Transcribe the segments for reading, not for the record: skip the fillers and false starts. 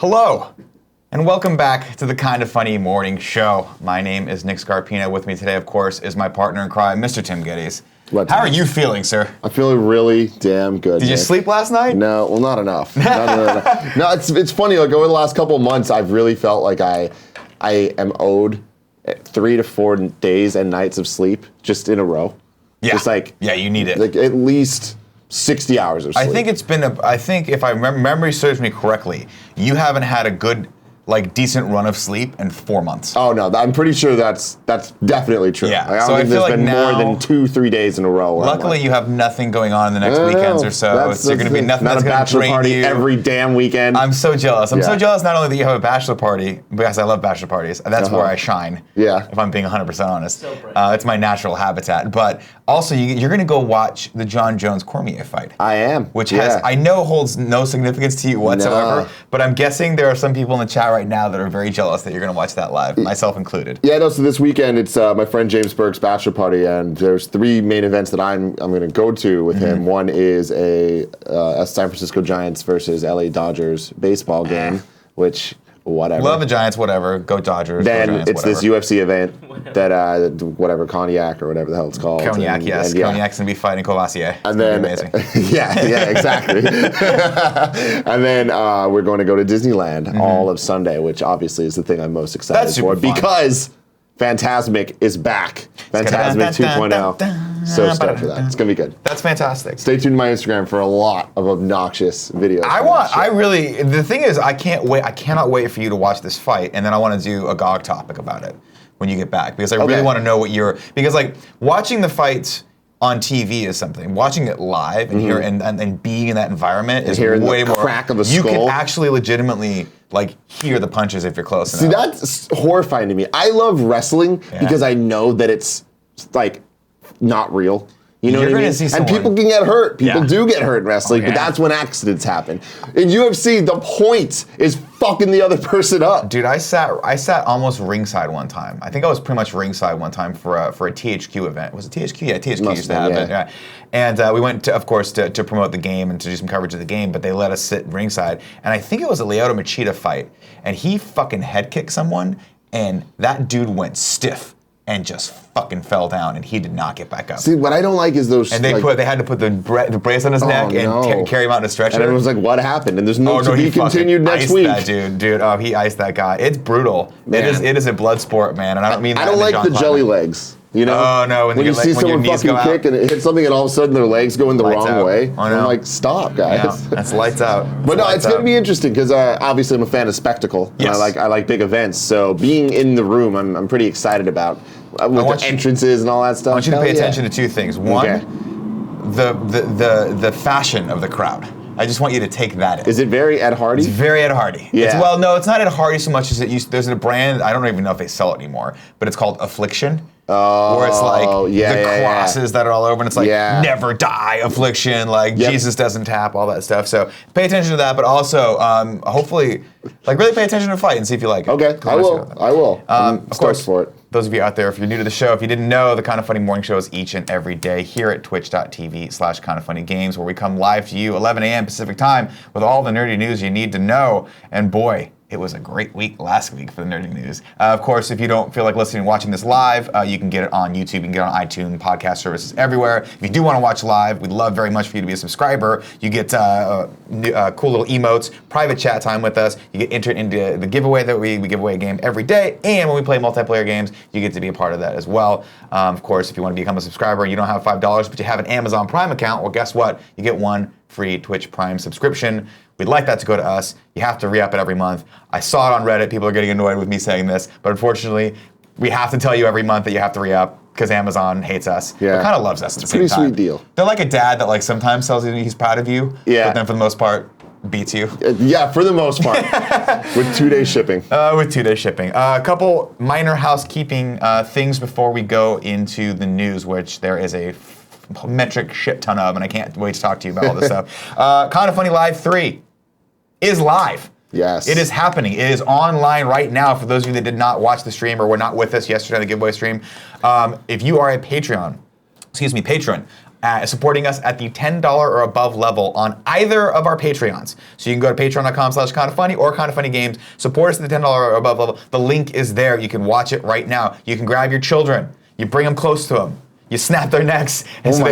Hello, and welcome back to the Kind of Funny Morning Show. My name is Nick Scarpino. With me today, of course, is my partner in crime, Mr. Tim Gettys. How are you feeling, sir? I'm feeling really damn good. Did you sleep last night? No, well, not enough. No, it's funny. Like over the last couple of months, I've really felt like I am owed 3 to 4 days and nights of sleep just in a row. Yeah. Just like you need it. Like at least 60 hours of sleep. I think it's been I think if I memory serves me correctly, you haven't had a good, decent run of sleep in 4 months. Oh no, I'm pretty sure that's definitely true. Yeah. I don't think there's been more than 2-3 days in a row. Luckily, you have nothing going on in the next weekends or so. So you're going to be nothing that's going to drain party you. Every damn weekend. I'm so jealous. I'm so jealous not only that you have a bachelor party, because I love bachelor parties. That's where I shine. Yeah. If I'm being 100% honest. It's my natural habitat. But also, you're going to go watch the Jon Jones-Cormier fight. I am. Which I know holds no significance to you whatsoever. No. But I'm guessing there are some people in the chat right now that are very jealous that you're going to watch that live, myself included. Yeah, no, so this weekend it's my friend James Burke's bachelor party, and there's 3 main events that I'm going to go to with him. One is a San Francisco Giants versus LA Dodgers baseball game, which, whatever. Love the Giants, whatever. Go Dodgers. Then go Giants, it's this UFC event that, Cognac or whatever the hell it's called. Cognac, yes. Cognac's going to be fighting Courvoisier. And then, amazing. yeah, exactly. And then we're going to go to Disneyland all of Sunday, which obviously is the thing I'm most excited for because Fantasmic is back. Fantasmic 2.0. So stoked for that. It's going to be good. That's fantastic. Stay tuned to my Instagram for a lot of obnoxious videos. The thing is, I can't wait. I cannot wait for you to watch this fight, and then I want to do a GOG topic about it when you get back, because I really want to know because watching the fights on TV is something. Watching it live and hear and being in that environment is way more. Crack of a skull. You can actually legitimately hear the punches if you're close enough. See, that's horrifying to me. I love wrestling because I know that it's not real. You know what I mean? And people can get hurt. People do get hurt in wrestling, but that's when accidents happen. In UFC, the point is fucking the other person up. Dude, I sat almost ringside one time. I think I was pretty much ringside one time for a THQ event. Was it THQ? Yeah, THQ used to have it. Yeah. And we went to, of course, to promote the game and to do some coverage of the game, but they let us sit ringside. And I think it was a Lyoto Machida fight, and he fucking head kicked someone, and that dude went stiff and just fucking fell down, and he did not get back up. See, what I don't like is those. And they had to put the brace on his neck and carry him out in a stretcher. And everyone's like, "What happened?" And there's no to be continued next week. That dude. Oh, he iced that guy. It's brutal. Man. It is a blood sport, man. And I don't mean that. I don't like the jelly legs. You know? Oh no! When you see someone fucking kick and it hits something, and all of a sudden their legs go in the wrong way. I'm like, stop, guys. Yeah, that's lights out. But no, it's going to be interesting because obviously I'm a fan of spectacle. Yes. And I like big events. So being in the room, I'm pretty excited about with the entrances and all that stuff. I want you to pay attention to 2 things. One, the fashion of the crowd. I just want you to take that in. Is it very Ed Hardy? It's very Ed Hardy. Yeah. No, it's not Ed Hardy so much as it used. There's a brand, I don't even know if they sell it anymore, but it's called Affliction. Oh, where it's the crosses that are all over, and it's never die, affliction, Jesus doesn't tap, all that stuff. So pay attention to that, but also hopefully, really pay attention to the fight and see if you like it. Okay, I will. Of course, for it. Those of you out there, if you're new to the show, if you didn't know, the Kind of Funny Morning Show is each and every day here at twitch.tv/kindoffunnygames, where we come live to you 11 a.m. Pacific time with all the nerdy news you need to know. And boy, it was a great week last week for the nerdy news. Of course, if you don't feel like listening and watching this live, you can get it on YouTube. You can get it on iTunes, podcast services everywhere. If you do want to watch live, we'd love very much for you to be a subscriber. You get cool little emotes, private chat time with us. You get entered into the giveaway that we give away a game every day. And when we play multiplayer games, you get to be a part of that as well. Of course, if you want to become a subscriber and you don't have $5, but you have an Amazon Prime account, well, guess what? You get 1 free Twitch Prime subscription. We'd like that to go to us. You have to re-up it every month. I saw it on Reddit. People are getting annoyed with me saying this, but unfortunately, we have to tell you every month that you have to re-up because Amazon hates us. Yeah. But kind of loves us at the same time. It's a pretty sweet deal. They're like a dad that sometimes tells you he's proud of you, but then for the most part, beats you. Yeah, for the most part. With 2-day shipping. With 2-day shipping. A couple minor housekeeping things before we go into the news, which there is a metric shit ton of, and I can't wait to talk to you about all this stuff. Kind of Funny Live 3 is live. Yes. It is happening. It is online right now for those of you that did not watch the stream or were not with us yesterday on the giveaway stream. If you are a patron, supporting us at the $10 or above level on either of our Patreons. So you can go to patreon.com/kindafunny or kindafunnygames. Support us at the $10 or above level. The link is there. You can watch it right now. You can grab your children. You bring them close to them. You snap their necks, and so they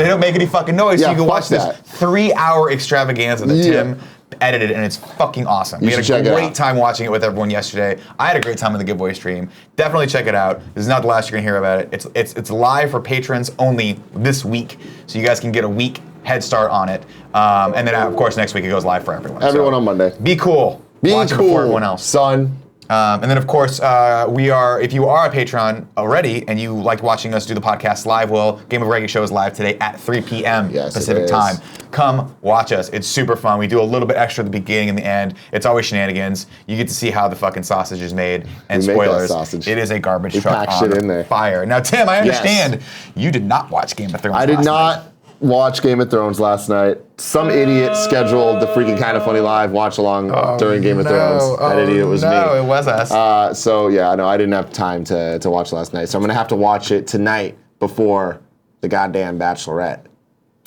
don't make any fucking noise. So you can watch this 3-hour extravaganza that Tim edited, and it's fucking awesome. We had a great time watching it with everyone yesterday. I had a great time in the giveaway stream. Definitely check it out. This is not the last you're gonna hear about it. It's live for patrons only this week, so you guys can get a week head start on it. And then of course next week it goes live for everyone. Everyone on Monday. Be cool. Watch it before everyone else, son. And then, of course, if you are a Patreon already and you like watching us do the podcast live, well, Game of Regular Show is live today at 3 p.m. Pacific time. Come watch us. It's super fun. We do a little bit extra at the beginning and the end. It's always shenanigans. You get to see how the fucking sausage is made. And spoilers, it is a garbage truck on fire. Now, Tim, I understand you did not watch Game of Thrones last night. I did not watch Game of Thrones last night. Some idiot scheduled the freaking Kind of Funny live watch along during Game of Thrones. That idiot was me. No, it was us. So yeah, no, I didn't have time to watch last night. So I'm gonna have to watch it tonight before the goddamn Bachelorette.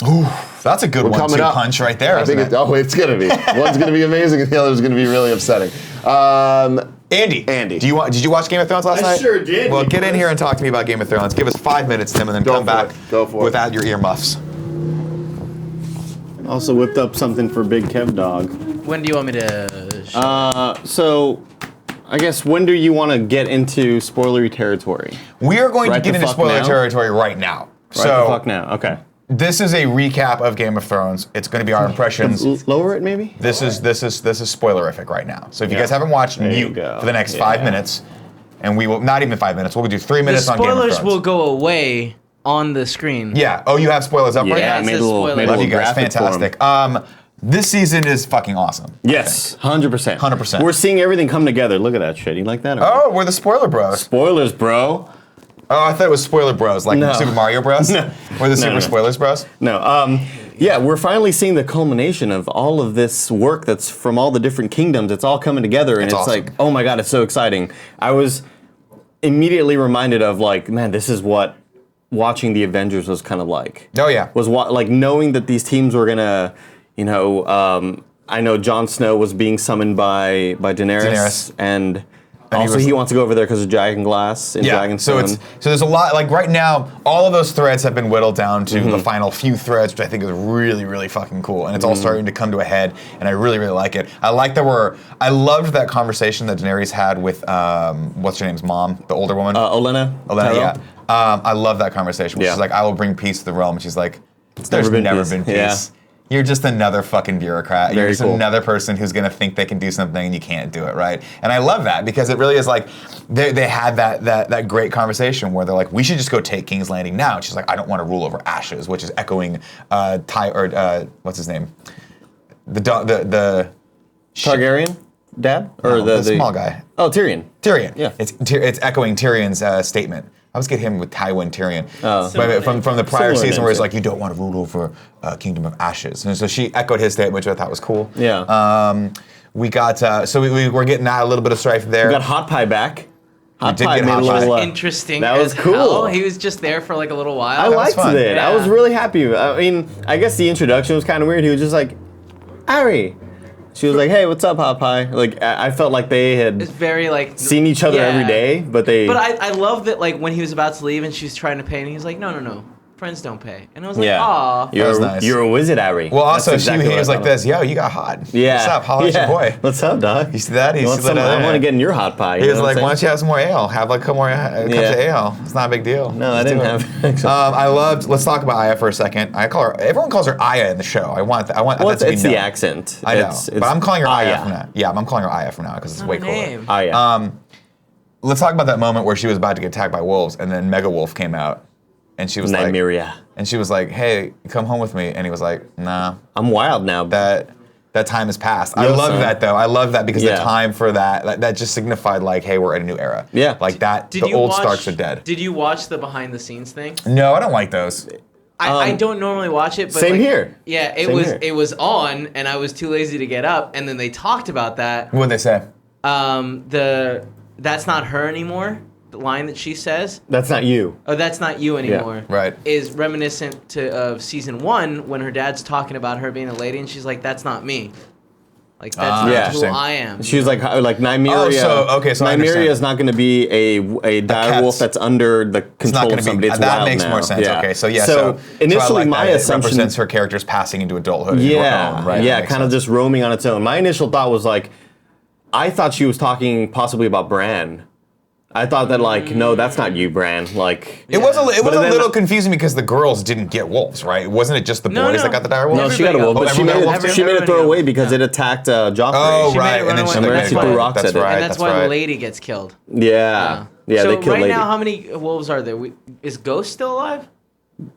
Ooh, that's a good one-two punch right there. I think it's gonna be. One's gonna be amazing, and the other's gonna be really upsetting. Andy. Did you watch Game of Thrones last night? I sure did. Well, get in here and talk to me about Game of Thrones. Give us 5 minutes, Tim, and then come back without your earmuffs. Also whipped up something for Big Kev Dog. When do you want me to? So, I guess when do you want to get into spoilery territory? We are going to get into spoiler territory right now. Right the fuck now. Okay. This is a recap of Game of Thrones. It's going to be our impressions. Lower it, maybe. This is spoilerific right now. So if you guys haven't watched, mute for the next 5 minutes, and we will not even 5 minutes. We'll do 3 minutes on Game of Thrones. The spoilers will go away on the screen. Yeah. Oh, you have spoilers up right now? Yeah, I made a little Love you guys. Fantastic. This season is fucking awesome. Yes, 100%. 100%. We're seeing everything come together. Look at that shit. You like that? Oh, we're the spoiler bros. Spoilers, bro. Oh, I thought it was spoiler bros, like Super Mario Bros. No. We're the super spoilers bros. No. Yeah, we're finally seeing the culmination of all of this work that's from all the different kingdoms. It's all coming together, and it's awesome. like, oh my god, it's so exciting. I was immediately reminded of like, man, this is what watching the Avengers was kind of like. Oh yeah. Was like knowing that these teams were gonna, I know Jon Snow was being summoned by Daenerys. And also he wants to go over there because of Dragonglass and Dragonstone. So there's a lot, like right now, all of those threads have been whittled down to the final few threads, which I think is really, really fucking cool. And it's all starting to come to a head, and I really, really like it. I loved that conversation that Daenerys had with, what's her name's mom, the older woman? Olenna, yeah. I love that conversation. She's like, I will bring peace to the realm. And she's like, there's never been peace. Yeah. You're just another fucking bureaucrat. You're just another person who's gonna think they can do something and you can't do it, right? And I love that because it really is like they had that great conversation where they're like, we should just go take King's Landing now. And she's like, I don't want to rule over ashes, which is echoing what's his name? The Targaryen dad or the small guy. Oh, Tyrion. Yeah. It's echoing Tyrion's statement. I always get him with Tywin Tyrion. But from the prior season where he's like, you don't want to rule over Kingdom of Ashes. And so she echoed his statement, which I thought was cool. Yeah. We got, we're getting out a little bit of strife there. We got Hot Pie back. Hot Pie made a little interesting. That was cool. Hell. He was just there for like a little while. I liked it. Yeah. I was really happy. I mean, I guess the introduction was kind of weird. He was just like, Ari. She was like, "Hey, what's up, Hot Pie?" Like, I felt like they had it's very like seen each other every day, but they. But I love that like when he was about to leave and she was trying to pay, and he was like, "No, friends don't pay." And I was like, "Aw." You're a wizard, Ari. Well, also he was like this, "Yo, you got hot. Yeah. What's up? Holla at your boy. What's up, dog? You see that? I want to get in your Hot Pie." He was like, "Why don't you have some more ale? Have like a couple more cups of ale. It's not a big deal." No, I didn't have. I loved. Let's talk about Aya for a second. Everyone calls her Aya in the show. I want that to be it's known. the accent. I know, but I'm calling her Aya from now. Yeah, I'm calling her Aya from now because it's way cooler. Aya. Let's talk about that moment where she was about to get attacked by wolves, and then Mega Wolf came out, and she was Nymeria. And she was like, "Hey, come home with me." And he was like, "Nah, I'm wild now." That time has passed. I love that though. I love that because the time for that just signified like, hey, we're in a new era. Yeah. Like that. The old Starks are dead. Did you watch the behind the scenes thing? No, I don't like those. I don't normally watch it, but same here. Yeah, it was on, and I was too lazy to get up, and then they talked about that. What'd they say? That's not her anymore. line that she says, That's not you. "Oh, that's not you anymore," Right. is reminiscent of season 1 when her dad's talking about her being a lady, and she's like, "That's not me. Like that's not who I am." She's like Nymeria. Oh, so Nymeria is not going to be a direwolf that's under the control of somebody. It's that wild makes now. more sense. Yeah. Okay, so yeah. So initially, I like my that. assumption It represents her character's passing into adulthood. Yeah, Own, right? yeah, kind of just roaming on its own. My initial thought was like, I thought she was talking possibly about Bran. I thought that no, that's not you, Bran. Like it was a little confusing because the girls didn't get wolves, right? Wasn't it just the boys that got the dire wolves? No, she got a wolf, but she made it throw away because it attacked Joffrey. Oh, right, and then she threw rocks at it. And that's why the lady gets killed. Yeah, so they killed right Lady. now, how many wolves are there? Is Ghost still alive?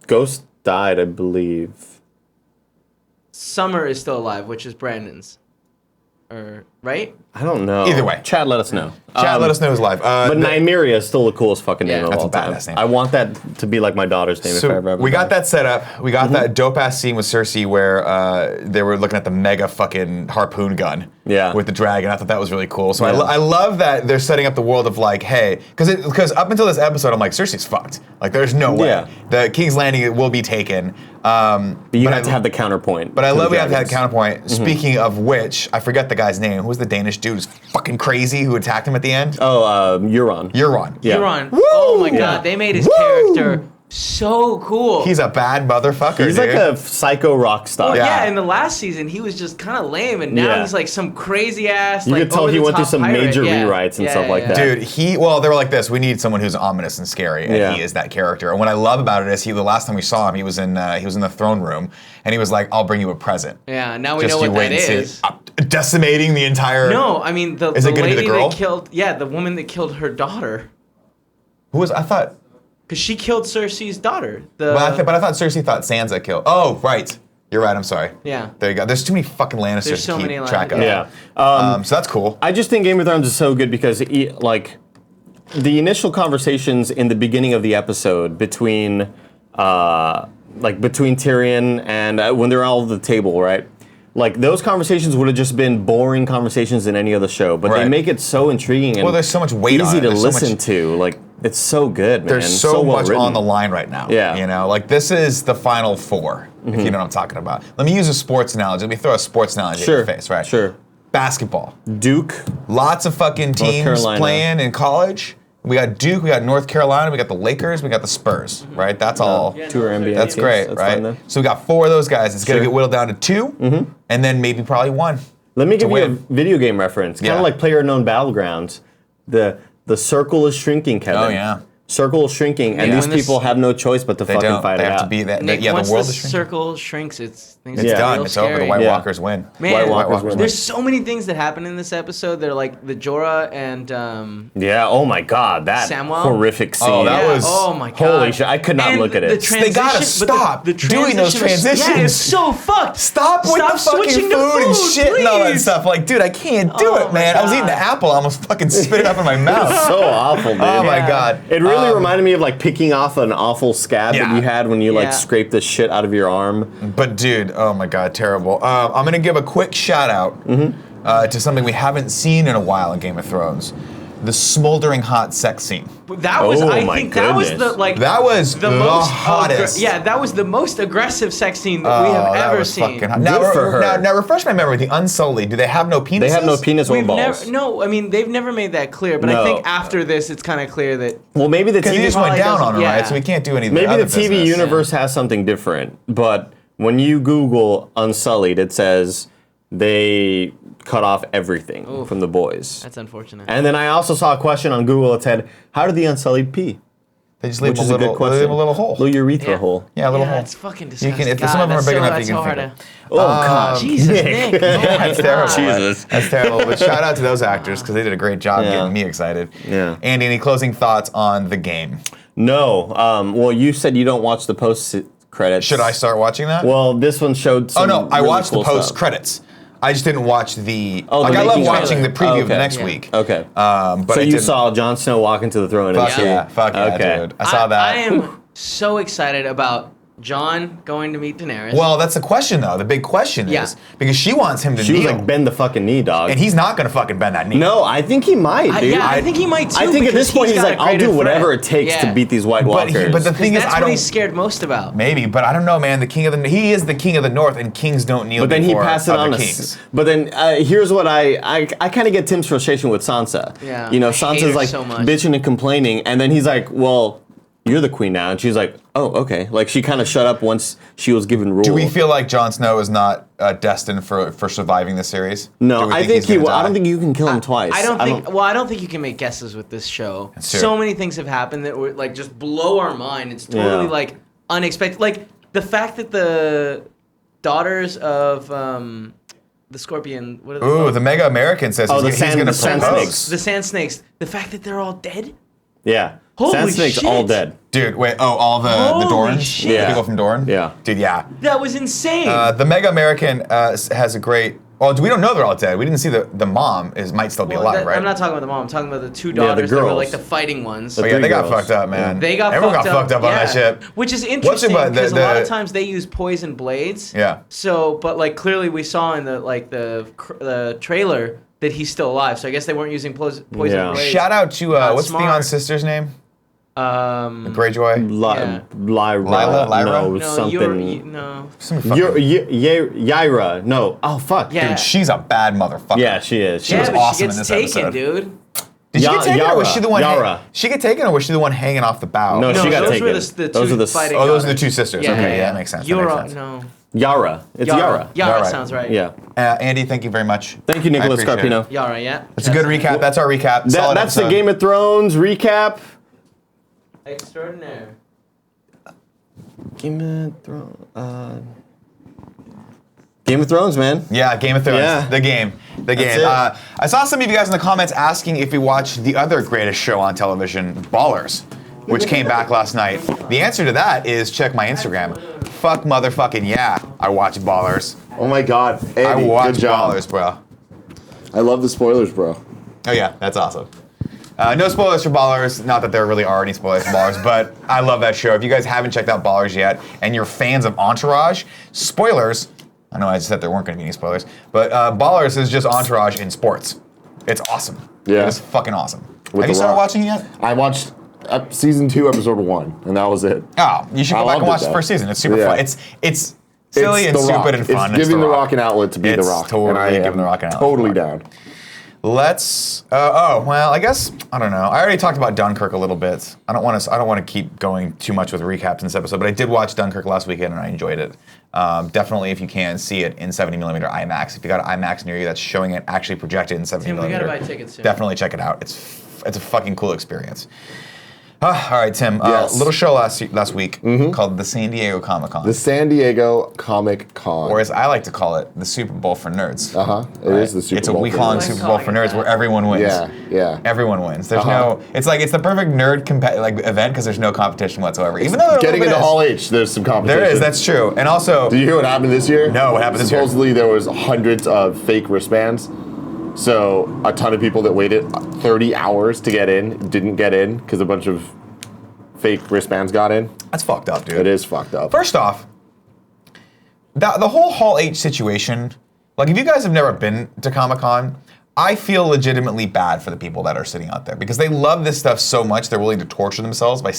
Ghost died, I believe. Summer is still alive, which is Brandon's. Right? I don't know. Either way. Chad, let us know. Chad, let us know who's live. But Nymeria is still the coolest fucking name of that's all a time. badass name. I want that to be like my daughter's name if I ever have we a got daughter. that set up. We got that dope ass scene with Cersei where they were looking at the mega fucking harpoon gun. Yeah. With the dragon. I thought that was really cool. So Yeah. I love that they're setting up the world of like, hey, because up until this episode, I'm like, Cersei's fucked. Like, there's no way. Yeah. The King's Landing will be taken. But you have to have the counterpoint. But I love we have that dragons. counterpoint. Speaking of which, I forget the guy's name. Who was the Danish dude who's fucking crazy who attacked him at the end? Oh, Euron. Euron. Yeah. Euron. Woo! Oh my god, Yeah. they made his character so cool. He's a bad motherfucker, He's dude. like a psycho rock star. Well, Yeah. yeah, in the last season he was just kind of lame, and now Yeah. he's like some crazy ass. You like, could tell he went through over-the-top some pirate. major Yeah. rewrites and Yeah, stuff yeah, like yeah. that. Dude, they were like this. We need someone who's ominous and scary, and Yeah. he is that character. And what I love about it is the last time we saw him, he was in the throne room, and he was like, "I'll bring you a present." Yeah, now we Just know you what wait that and see. is. Decimating the entire. No, I mean the Is it gonna be the lady girl? that killed. Yeah, the woman that killed her daughter. Who was? I thought. Because she killed Cersei's daughter. But I thought Cersei thought Sansa killed. Oh, right. You're right. I'm sorry. Yeah. There you go. There's too many fucking Lannisters There's so to keep many track of. Yeah. So that's cool. I just think Game of Thrones is so good because, like, the initial conversations in the beginning of the episode between Tyrion and when they're all at the table, right? Like, those conversations would have just been boring conversations in any other show, but they Right. make it so intriguing and Well, there's so much weight on easy it. to There's so listen much- to. Like, it's so good, man. There's so well much written. on the line right now. Yeah. You know, like this is the final four, if you know what I'm talking about. Let me use a sports analogy. Let me throw a sports analogy Sure. at your face, right? Sure. Basketball. Duke. Lots of fucking teams Carolina. playing in college. We got Duke, we got North Carolina, we got the Lakers, we got the Spurs, right? That's all. Two are NBA That's teams. great, That's right? fine, then. So we got four of those guys. It's going to Sure. get whittled down to two, and then maybe probably one. Let me give you win. a video game reference, kind Yeah. of like PlayerUnknown Battlegrounds. The circle is shrinking, Kevin. Oh, yeah. Circle is shrinking, and Yeah. these When this- people have no choice but to They fucking don't. fight They it have out. to be that. Nick, Yeah, once the world the is shrinking. circle shrinks, It's Yeah. done. real It's over. The scary. White Yeah. Walkers win. Man, White Walkers win. there's so many things that happen in this episode. They're like the Jorah and Yeah. Oh my God, that Samuel? horrific scene. Oh, that yeah, was- oh my god! Holy shit, I could not And look at it. The They transition, gotta but stop the doing those transition was- Yeah, transitions. it's so fucked. Stop with the fucking switching to food and shit and all that please. stuff. Like, dude, I can't do Oh it, my man. I was God. eating the apple. I almost fucking spit it up in my mouth. so awful, dude. Oh my Yeah. God. It really reminded me of like picking off an awful scab Yeah. that you had when you Yeah. like scraped the shit out of your arm. But dude, oh my God, terrible. I'm gonna give a quick shout out to something we haven't seen in a while in Game of Thrones: the smoldering hot sex scene. That was, Oh I my think, that was goodness. the like. That was the the most hottest. Yeah, that was the most aggressive sex scene that we Oh, have that ever was seen. fucking hot. Good for her. Now refresh my memory. The Unsullied, do they have no penises? They have no penis or We've balls. never, no, I mean they've never made that clear, but No. I think after this, it's kind of clear that Well, maybe the Because TV they just went probably down on doesn't- them, right? yeah. So we can't do any of Maybe other the TV business. universe has something different, but when you Google Unsullied, it says they cut off everything Oof. from the boys. that's unfortunate. And then I also saw a question on Google that said, "How did the Unsullied pee?" They just leave Which a is a little, good question. they leave a little hole. Little urethra Yeah. hole. Yeah, a little yeah, hole. it's fucking You disgusting. can, if God, some of them are that's big so, enough, that's you so can hard figure. Oh, God. Jesus, Nick. Oh my That's terrible. God. Jesus. That's terrible. But shout out to those actors because they did a great job Yeah. getting me excited. Yeah. Andy, any closing thoughts on the game? No. Well, you said you don't watch the post credits. Should I start watching that? Well, this one showed some oh no, I really watched cool the post stuff. credits. I just didn't watch the. Oh, the like I love making watching the trailer. preview Oh, of the okay. next Yeah. week. Okay. But So I you didn't- saw Jon Snow walk into the throne. Fuck yeah, fuck yeah, Okay. dude. I saw that. I am so excited about Jon going to meet Daenerys. Well, that's the question, though. The big question is because she wants him to kneel. She was like, bend the fucking knee, dog. And he's not going to fucking bend that knee. No, I think he might, dude. I think he might too. I think at this point he's like, I'll do whatever it takes to beat these White Walkers. But the thing is, that's what he's scared most about. Maybe, but I don't know, man. He is the king of the North, and kings don't kneel. But then he passed it on to kings. But then here's what I kind of get Tim's frustration with Sansa. Yeah, you know, Sansa's like so bitching and complaining, and then he's like, well, you're the queen now, and she's like, oh, okay. Like she kind of shut up once she was given rule. Do we feel like Jon Snow is not destined for surviving this series? No, I think he will. I don't think you can kill him twice. I don't think you can make guesses with this show. So many things have happened that would like just blow our mind. It's totally like unexpected. Like the fact that the daughters of the Scorpion. What are they called? The Mega American says he's going to propose. The Sand Snakes. The fact that they're all dead. Yeah. Holy Sand Snake's shit. all dead. Dude, wait. Oh, all the Dorns? Shit. Yeah. The people from Dorne? Yeah. Dude, yeah. That was insane. The Mega American has a great. Well, we don't know they're all dead. We didn't see the mom might still be alive, right? I'm not talking about the mom. I'm talking about the two daughters that were like the fighting ones. Oh, yeah, they got fucked up, man. Everyone got fucked up on that ship. Which is interesting because a lot of times they use poison blades. Yeah. So, but like clearly we saw in the trailer that he's still alive. So I guess they weren't using poison blades. Shout out to what's Theon's sister's name? Greyjoy. Lyra. No, something. Yaira. No. Oh fuck. Yeah. Dude, she's a bad motherfucker. Yeah, she is. She was awesome in this episode. Dude. Did she get taken, or was she the one? Yara. She get taken, or was she the one hanging off the bow? No, she got taken. Those are the fighting. Oh, those are the two sisters. Yeah, okay, that makes sense. No. Yara. It's Yara. Yara sounds right. Yeah. Andy, thank you very much. Thank you, Nicholas Scarpino. Yara, yeah. That's a good recap. That's our recap. That's the Game of Thrones recap. Extraordinaire. Game of Thrones, man. Yeah, Game of Thrones. Yeah. The game. I saw some of you guys in the comments asking if we watched the other greatest show on television, Ballers, which came back last night. The answer to that is check my Instagram. Fuck motherfucking yeah, I watch Ballers. Oh my god, Andy, I watch good job. Ballers, bro. I love the spoilers, bro. Oh yeah, that's awesome. No spoilers for Ballers. Not that there really are any spoilers for Ballers, but I love that show. If you guys haven't checked out Ballers yet, and you're fans of Entourage, spoilers. I know I said there weren't going to be any spoilers, but Ballers is just Entourage in sports. It's awesome. Yeah. It's fucking awesome. With Have you started watching it yet? I watched season 2, episode 1, and that was it. Oh, you should go back and watch the first season. It's super fun. It's silly and stupid and fun. It's giving The Rock an outlet to be The Rock. Totally giving The Rock an outlet. Totally down. Let's. Well, I guess I don't know. I already talked about Dunkirk a little bit. I don't want to keep going too much with recaps in this episode, but I did watch Dunkirk last weekend and I enjoyed it. Definitely, if you can, see it in 70mm IMAX. If you got an IMAX near you that's showing it actually projected in 70mm, we gotta buy tickets soon. Definitely check it out. It's a fucking cool experience. All right, Tim. Yes. Little show last week called the San Diego Comic-Con. The San Diego Comic-Con. Or as I like to call it, the Super Bowl for nerds. It is the Super Bowl. It's a week-long Super Bowl for nerds where everyone wins. Yeah. Everyone wins. There's no. It's the perfect nerd event because there's no competition whatsoever. Even though getting into Hall H, there's some competition. There is. That's true. And also, do you hear what happened this year? No, what happened this year? Supposedly there was hundreds of fake wristbands. So a ton of people that waited 30 hours to get in didn't get in because a bunch of fake wristbands got in. That's fucked up, dude. It is fucked up. First off, the whole Hall H situation, like if you guys have never been to Comic-Con, I feel legitimately bad for the people that are sitting out there because they love this stuff so much they're willing to torture themselves by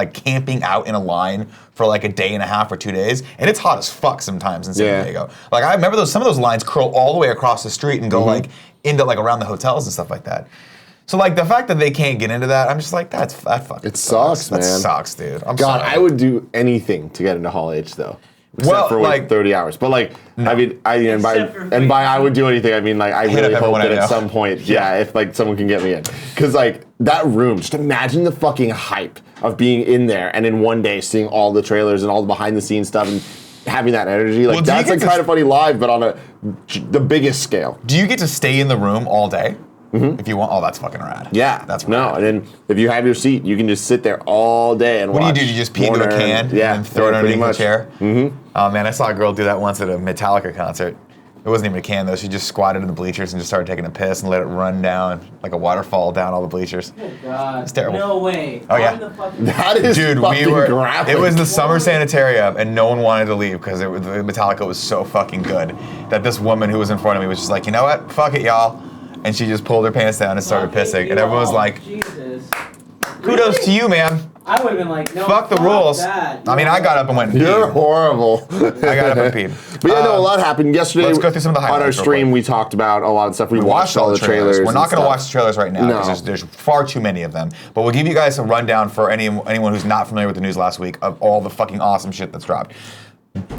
camping out in a line for like a day and a half or 2 days, and it's hot as fuck sometimes in San Diego. Like I remember some of those lines curl all the way across the street and go into around the hotels and stuff like that. So the fact that they can't get into that, I'm just like, that fucking sucks, man. That sucks, dude. I'm God, sorry. I would do anything to get into Hall H though. Well, for 30 hours. But no. by I would do anything, I mean I really hope that at some point, if someone can get me in. Because that room, just imagine the fucking hype of being in there and in one day seeing all the trailers and all the behind the scenes stuff and having that energy. That's kind of funny live, but on the biggest scale. Do you get to stay in the room all day? If you want, that's fucking rad. Yeah, that's rad. No, and then if you have your seat, you can just sit there all day and watch. What do? You just pee into a can and throw it underneath the chair? Mm-hmm. Oh man, I saw a girl do that once at a Metallica concert. It wasn't even a can though. She just squatted in the bleachers and just started taking a piss and let it run down like a waterfall down all the bleachers. Oh God! It's terrible. No way. Oh yeah. That is fucking graphic. It was the summer sanitarium and no one wanted to leave because Metallica was so fucking good that this woman who was in front of me was just like, you know what? Fuck it, y'all. And she just pulled her pants down and started pissing, and everyone was like, Jesus. kudos to you, man. I would have been like, no. Fuck the rules. That. I mean, I got up and went and peed. You're horrible. I got up and peed. But yeah, no, a lot happened yesterday. Let's go through some of the on our highlights real stream. quick. We talked about a lot of stuff. We watched all the trailers. We're not going to watch the trailers right now No. because there's far too many of them. But we'll give you guys a rundown for anyone who's not familiar with the news last week of all the fucking awesome shit that's dropped.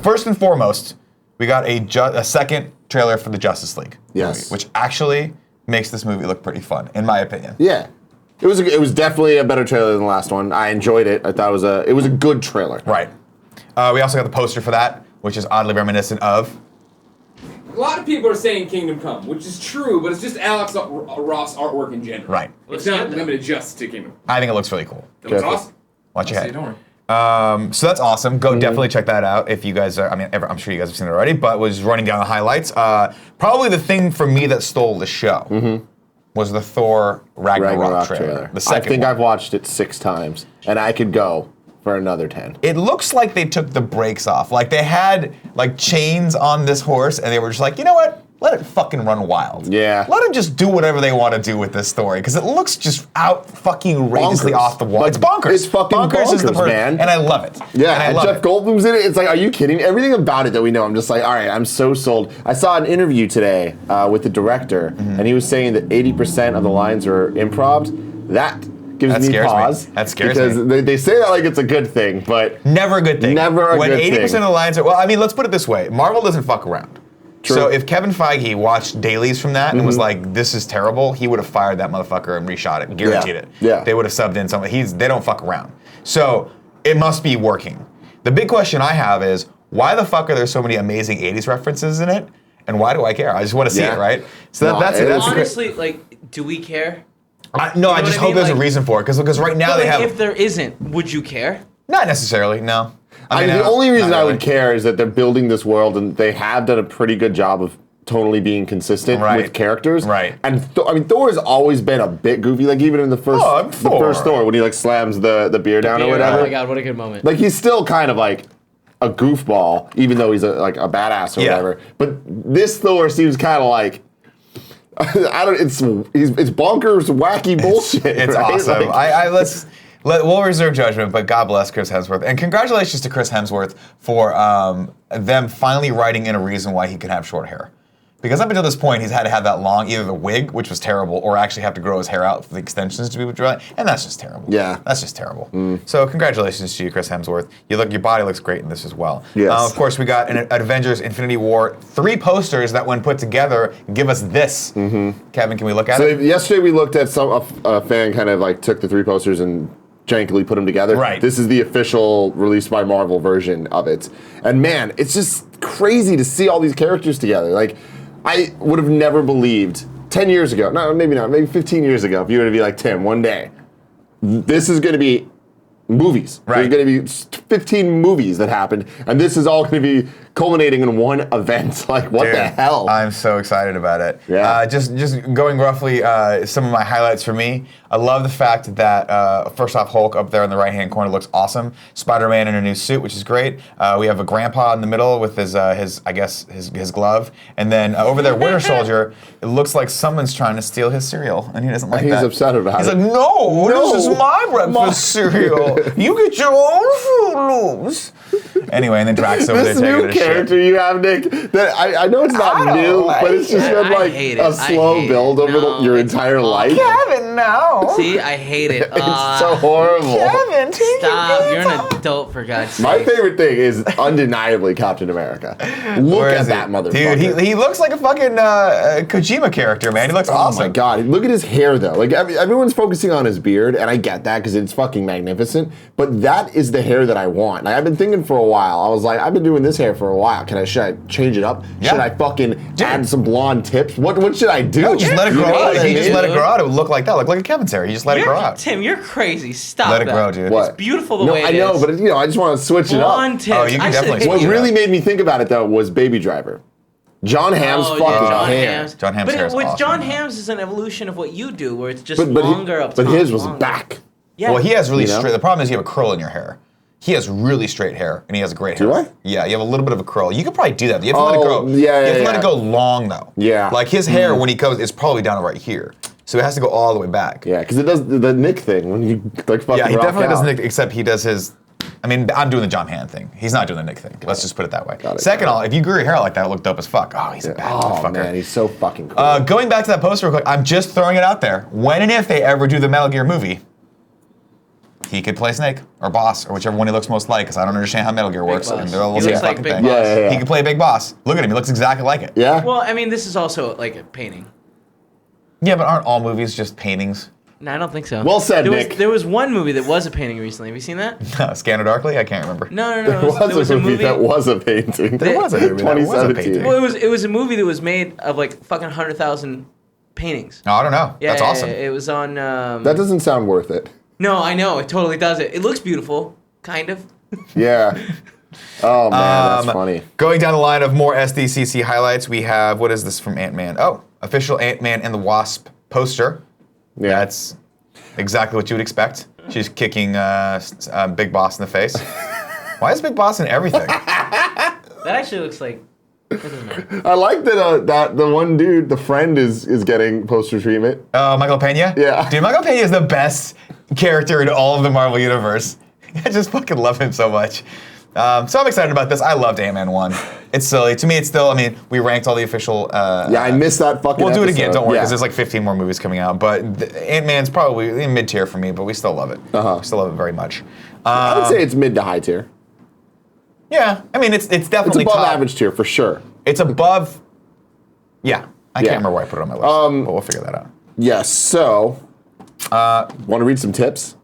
First and foremost, we got a second trailer for the Justice League movie, which actually makes this movie look pretty fun, in my opinion. Yeah. It was definitely a better trailer than the last one. I enjoyed it. I thought it was a good trailer. Right. We also got the poster for that, which is oddly reminiscent of. A lot of people are saying Kingdom Come, which is true, but it's just Alex Ross artwork in general. Right. It's not limited just to Kingdom Come. I think it looks really cool. It looks awesome. Watch your I'll head. see, don't worry. So that's awesome. Go definitely check that out if you guys are. I mean, I'm sure you guys have seen it already, but was running down the highlights. Probably the thing for me that stole the show was the Thor Ragnarok trailer. The second I think one. I've watched it 6 times, and I could go for another 10. It looks like they took the brakes off. Like they had like chains on this horse, and they were just like, you know what? Let it fucking run wild. Yeah. Let them just do whatever they want to do with this story, because it looks just out fucking outrageously off the wall. Like, it's bonkers. It's fucking bonkers, is the man. And I love it. Yeah, and I and love Jeff it. Goldblum's in it. It's like, are you kidding me? Everything about it that we know, I'm just like, all right, I'm so sold. I saw an interview today with the director, and he was saying that 80% of the lines are improv. That gives me pause. That scares me. Because they say that like it's a good thing, but never a good thing. Never a when good thing. When 80% of the lines are, well, I mean, let's put it this way. Marvel doesn't fuck around. True. So if Kevin Feige watched dailies from that and was like, this is terrible, he would have fired that motherfucker and reshot it, guaranteed it. Yeah. They would have subbed in something. They don't fuck around. So it must be working. The big question I have is, why the fuck are there so many amazing 80s references in it? And why do I care? I just want to see it, right? So that's it. Honestly, like, do we care? I just hope there's a reason for it. Because right now they have... If there isn't, would you care? Not necessarily, no. I mean, the only reason I would care is that they're building this world, and they have done a pretty good job of tonally being consistent with characters. Right. And I mean, Thor has always been a bit goofy. Like even in the first Thor, when he like slams the beer down or whatever. Oh my god, what a good moment! Like he's still kind of like a goofball, even though he's a badass or whatever. But this Thor seems kind of like. It's bonkers, wacky bullshit. It's right? awesome. Like, We'll reserve judgment, but God bless Chris Hemsworth. And congratulations to Chris Hemsworth for them finally writing in a reason why he could have short hair. Because up until this point, he's had to have that long, either the wig, which was terrible, or actually have to grow his hair out for the extensions to be dry, and that's just terrible. Yeah. That's just terrible. So congratulations to you, Chris Hemsworth. Your body looks great in this as well. Yes. Of course, we got an Avengers Infinity War 3 posters that when put together give us this. Kevin, can we look at it? So yesterday we looked at a fan kind of like took the 3 posters and jankily put them together. Right. This is the official released by Marvel version of it. And man, it's just crazy to see all these characters together. Like, I would have never believed 10 years ago, no, maybe not, maybe 15 years ago, if you were to be like, Tim, one day, this is going to be movies. Right. There's going to be 15 movies that happened, and this is all going to be culminating in one event. Like, what the hell? I'm so excited about it. Yeah. Just going roughly, some of my highlights for me. I love the fact that, first off, Hulk up there in the right-hand corner looks awesome. Spider-Man in a new suit, which is great. We have a grandpa in the middle with his glove. And then over there, Winter Soldier, it looks like someone's trying to steal his cereal, and he doesn't like that. He's upset about it. He's like, no, this is my breakfast cereal. You get your own Fruit Loops. Anyway, and then Drax over there this taking new a shit. character you have, Nick, that I know it's not new, but it's just been like a slow build over your entire life. Kevin, no. See, I hate it. It's so horrible. Kevin, Stop. You're an adult, for God's sake. My favorite thing is undeniably Captain America. Look at that motherfucker. Dude, he looks like a fucking Kojima character, man. He looks awesome. Oh my god, look at his hair though. Like everyone's focusing on his beard, and I get that because it's fucking magnificent. But that is the hair that I want. Like I've been thinking for a while. I was like, I've been doing this hair for a while. Should I change it up? Yeah. Should I fucking add some blonde tips? What should I do? No, just let it grow out. If you just let it Dude. grow out, it would look like that. Look like a Kevin's hair. You just let it grow out. Tim, you're crazy. Stop Let it that. grow, dude. What? It's beautiful the No, way it I know, is. but I just want to switch it up. Blonde tips. Oh, you can I said definitely it. switch What it really up. made me think about it though was Baby Driver. John Hamm's fucking hair. Hamm's. John Hamm's hair is with awesome. John Hamm's is an evolution of what you do, where it's just longer up top. But his was longer. back. Yeah. Well, he has really straight. The problem is you have a curl in your hair. He has really straight hair, and he has great hair. Do I? Yeah, you have a little bit of a curl. You could probably do that. You have to let it grow. Yeah, you have to let it go long, though. Yeah. Like his hair, when he goes, it's probably down right here. So it has to go all the way back. Yeah, because it does the Nick thing when you like fucking Yeah, he rock definitely out. does Nick, except he does his. I mean, I'm doing the John Hamm thing. He's not doing the Nick thing. Let's just put it that way. Second, if you grew your hair like that, it looked dope as fuck. Oh, he's a bad motherfucker. Oh man, he's so fucking cool. Going back to that poster real quick, I'm just throwing it out there. When and if they ever do the Metal Gear movie, he could play Snake or Boss or whichever one he looks most like, because I don't understand how Metal Gear works. Boss. They're all the He same looks like fucking Big thing. Boss. Yeah. He could play Big Boss. Look at him. He looks exactly like it. Yeah. Well, I mean, this is also like a painting. Yeah, but aren't all movies just paintings? No, I don't think so. Well said, Nick. There was one movie that was a painting recently. Have you seen that? Scanner Darkly? I can't remember. No. There was a movie that was a painting. There was a movie that was a 2017. painting. Well, it was a movie that was made of like fucking 100,000 paintings. No, I don't know. Yeah, That's awesome. It was on. That doesn't sound worth it. No, I know it totally does it. It looks beautiful, kind of. Yeah. Oh man, that's funny. Going down the line of more SDCC highlights, we have, what is this from Ant-Man? Oh, official Ant-Man and the Wasp poster. Yeah. That's exactly what you would expect. She's kicking Big Boss in the face. Why is Big Boss in everything? That actually looks like. It doesn't matter. I like that the one dude, the friend, is getting poster treatment. Michael Pena? Yeah. Dude, Michael Pena is the best character in all of the Marvel Universe. I just fucking love him so much. So I'm excited about this. I loved Ant-Man 1. It's silly. To me, it's still, I mean, we ranked all the official... yeah, I missed that fucking We'll do it again, episode. don't worry, because there's like 15 more movies coming out. But Ant-Man's probably in mid-tier for me, but we still love it. We still love it very much. I would say it's mid to high tier. Yeah, I mean, it's definitely It's above top. average tier, for sure. It's above... Yeah, I can't remember where I put it on my list, but we'll figure that out. Yes, so... want to read some tips?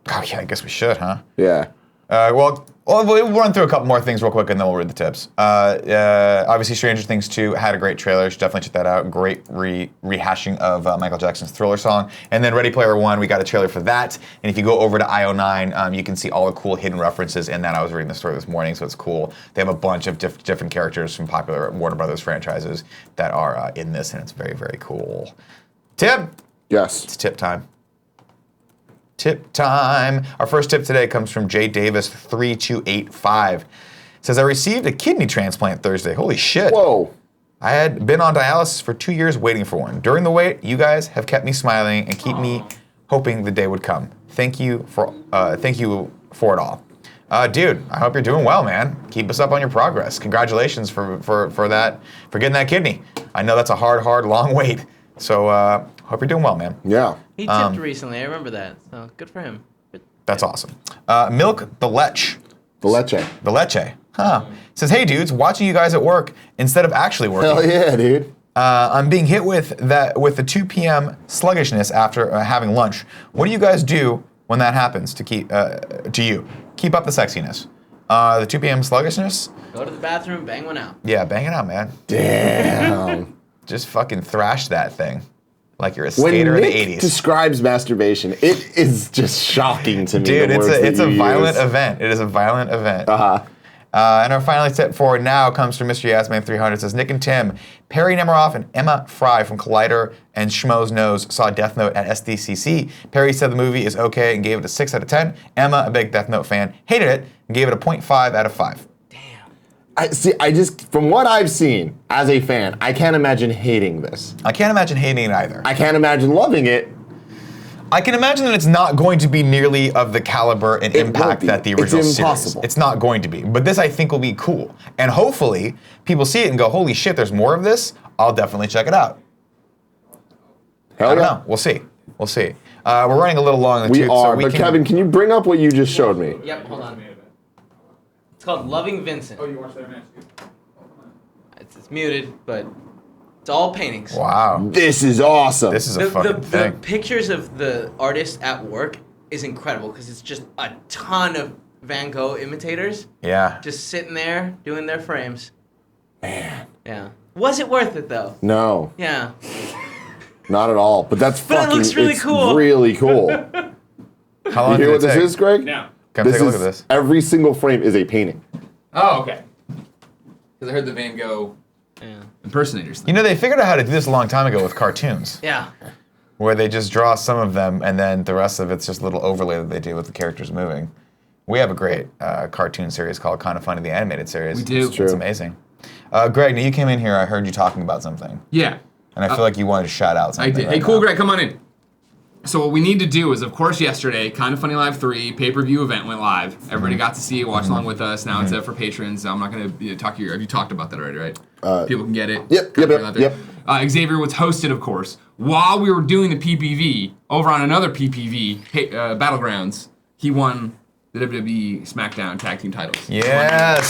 Oh, yeah, I guess we should, huh? Yeah. Well, we'll run through a couple more things real quick, and then we'll read the tips. Obviously, Stranger Things 2 had a great trailer. You should definitely check that out. Great rehashing of Michael Jackson's Thriller song. And then Ready Player One, we got a trailer for that. And if you go over to IO9, you can see all the cool hidden references in that. I was reading the story this morning, so it's cool. They have a bunch of different characters from popular Warner Brothers franchises that are in this, and it's very, very cool. Tip? Yes. It's tip time. Tip time. Our first tip today comes from Jay Davis 3285. Says, I received a kidney transplant Thursday. Holy shit. Whoa. I had been on dialysis for 2 years waiting for one. During the wait, you guys have kept me smiling and keep me hoping the day would come. Thank you for it all. Dude, I hope you're doing well, man. Keep us up on your progress. Congratulations for getting that kidney. I know that's a hard, long wait. So hope you're doing well, man. Yeah. He tipped recently. I remember that. So good for him. That's awesome. Milk the Lech. The leche. The Leche. Huh. Says, hey dudes, watching you guys at work instead of actually working. Hell yeah, dude. I'm being hit with the 2 p.m. sluggishness after having lunch. What do you guys do when that happens to keep you? Keep up the sexiness. The 2 p.m. sluggishness? Go to the bathroom, bang one out. Yeah, bang it out, man. Damn. Just fucking thrash that thing. Like you're a skater in the 80s. When Nick describes masturbation, it is just shocking to me. Dude, the words that it's a you violent use. event. It is a violent event. Uh-huh. And our final tip for now comes from Mr. Yasman 300. It says, Nick and Tim, Perry Nemiroff and Emma Fry from Collider and Schmo's Nose saw Death Note at SDCC. Perry said the movie is okay and gave it a 6 out of 10. Emma, a big Death Note fan, hated it and gave it a 0.5 out of 5. I just, from what I've seen as a fan, I can't imagine hating this. I can't imagine hating it either. I can't imagine loving it. I can imagine that it's not going to be nearly of the caliber and impact that the original It's series. impossible. It's not going to be. But this, I think, will be cool. And hopefully, people see it and go, holy shit, there's more of this? I'll definitely check it out. Hell I don't yeah. know. We'll see. We'll see. We're running a little long in the We tooth, are, so we but can... Kevin, can you bring up what you just showed me? Yep, hold on. It's called Loving Vincent. Oh, you watched that match? It's muted, but it's all paintings. Wow. This is awesome. This is a fucking The thing. pictures of the artist at work is incredible because it's just a ton of Van Gogh imitators Yeah. just sitting there doing their frames. Man. Yeah. Was it worth it though? No, Yeah. not at all. But that's But it fucking, looks really it's cool. really cool. How long You did hear it what this take? is, Greg? Now. Come take a look at this. Every single frame is a painting. Oh, okay. Because I heard the Van Gogh impersonators. You know, they figured out how to do this a long time ago with cartoons. Yeah. Where they just draw some of them, and then the rest of it's just a little overlay that they do with the characters moving. We have a great cartoon series called Kind of Funny, the animated series. We do. It's amazing. Greg, now you came in here, I heard you talking about something. Yeah. And I feel like you wanted to shout out something. I did. Hey, cool, Greg, come on in. So what we need to do is, of course, yesterday, Kind of Funny Live 3 pay-per-view event went live. Everybody got to see it, watch along with us. Now it's up for patrons. I'm not going to talk to you. Have you talked about that already, right? People can get it. Yep. Xavier was hosted, of course. While we were doing the PPV, over on another PPV, Battlegrounds, he won the WWE SmackDown Tag Team titles. Yes.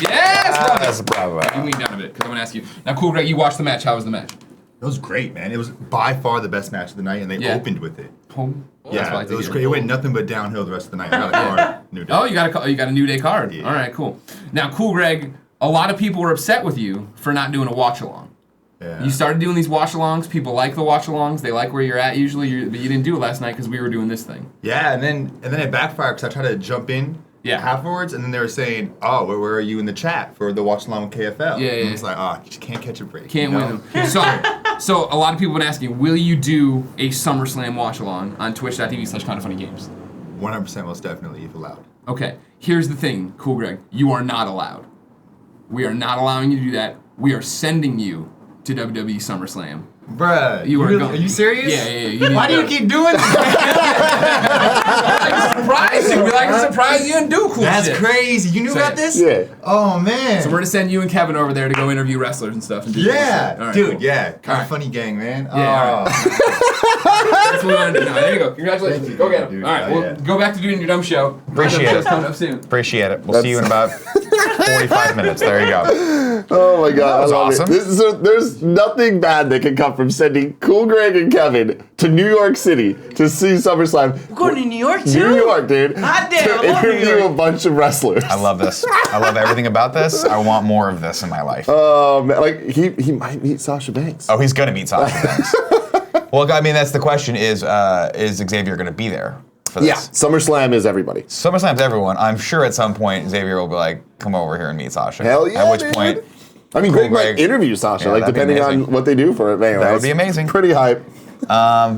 Yes, brother. You lean down a bit, because I'm going to ask you. Now, cool, Greg, you watched the match. How was the match? It was great, man. It was by far the best match of the night, and they opened with it. Yeah, it was great. It went nothing but downhill the rest of the night. I got a card. New Day. Oh, you got a New Day card. Yeah. All right, cool. Now, cool, Greg, a lot of people were upset with you for not doing a watch-along. Yeah. You started doing these watch-alongs. People like the watch-alongs. They like where you're at usually, but you didn't do it last night because we were doing this thing. Yeah, and then it backfired because I tried to jump in afterwards, and then they were saying, "Oh, where are you in the chat for the watch along with KFL?" Yeah. And it's like, you just can't catch a break. Can't win them. So a lot of people have been asking, will you do a SummerSlam watch-along on twitch.tv/kindoffunnygames? 100% most definitely, if allowed. Okay, here's the thing, cool, Greg. You are not allowed. We are not allowing you to do that. We are sending you to WWE SummerSlam. Bruh, are you serious? Yeah. Why do you keep doing that? Surprising. We like to surprise you and do cool That's shit. crazy. You knew about this? Yeah. Oh, man. So we're going to send you and Kevin over there to go interview wrestlers and stuff. And do cool shit. All right, dude, cool. Kind of funny gang, man. Yeah, That's what we want to do. No, there you go. Congratulations. Go get him. All right, we'll go back to doing your dumb show. Appreciate it. Coming up soon. Appreciate it. We'll see you in about 45 minutes. There you go. Oh my God, That was I love awesome. it. There's nothing bad that can come from sending Cool Greg and Kevin to New York City to see SummerSlam. We're going to New York too? New York, dude. Hot damn, to I love New interview York. a bunch of wrestlers. I love this. I love everything about this. I want more of this in my life. Man, like he might meet Sasha Banks. Oh, he's gonna meet Sasha Banks. Well, I mean, that's the question: is Xavier gonna be there for this? Yeah, SummerSlam is everybody. SummerSlam's everyone. I'm sure at some point Xavier will be like, "Come over here and meet Sasha." Hell yeah, At which dude. point, I mean, Cool Greg might Greg. interview Sasha, Yeah, like that'd be depending amazing. on what they do for it. Man, That would be amazing. Pretty hype.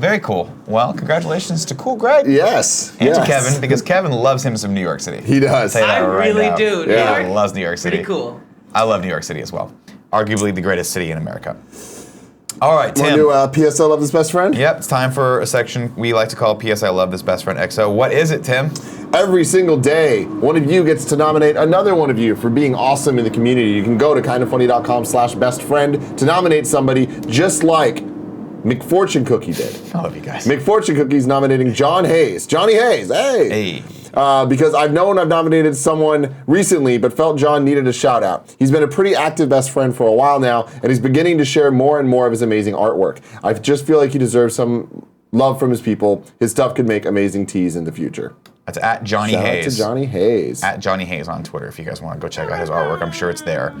very cool. Well, congratulations to Cool Greg. Yes. And yes. to Kevin, because Kevin loves him some New York City. He does. Say that I right really now. do. New Yeah. He York, loves New York City. pretty cool. I love New York City as well. Arguably the greatest city in America. All right, Want Tim. to do PS I Love This Best Friend? Yep, it's time for a section we like to call PS I Love This Best Friend XO. What is it, Tim? Every single day, one of you gets to nominate another one of you for being awesome in the community. You can go to kindoffunny.com/bestfriend to nominate somebody just like McFortune Cookie did. I love you guys. McFortune Cookie's nominating John Hayes. Johnny Hayes, hey! Hey. Because I've nominated someone recently, but felt John needed a shout out. He's been a pretty active best friend for a while now, and he's beginning to share more and more of his amazing artwork. I just feel like he deserves some love from his people. His stuff could make amazing tees in the future. That's at Johnny Shout Hayes. out to Johnny Hayes. At Johnny Hayes on Twitter if you guys want to go check out his artwork. I'm sure it's there.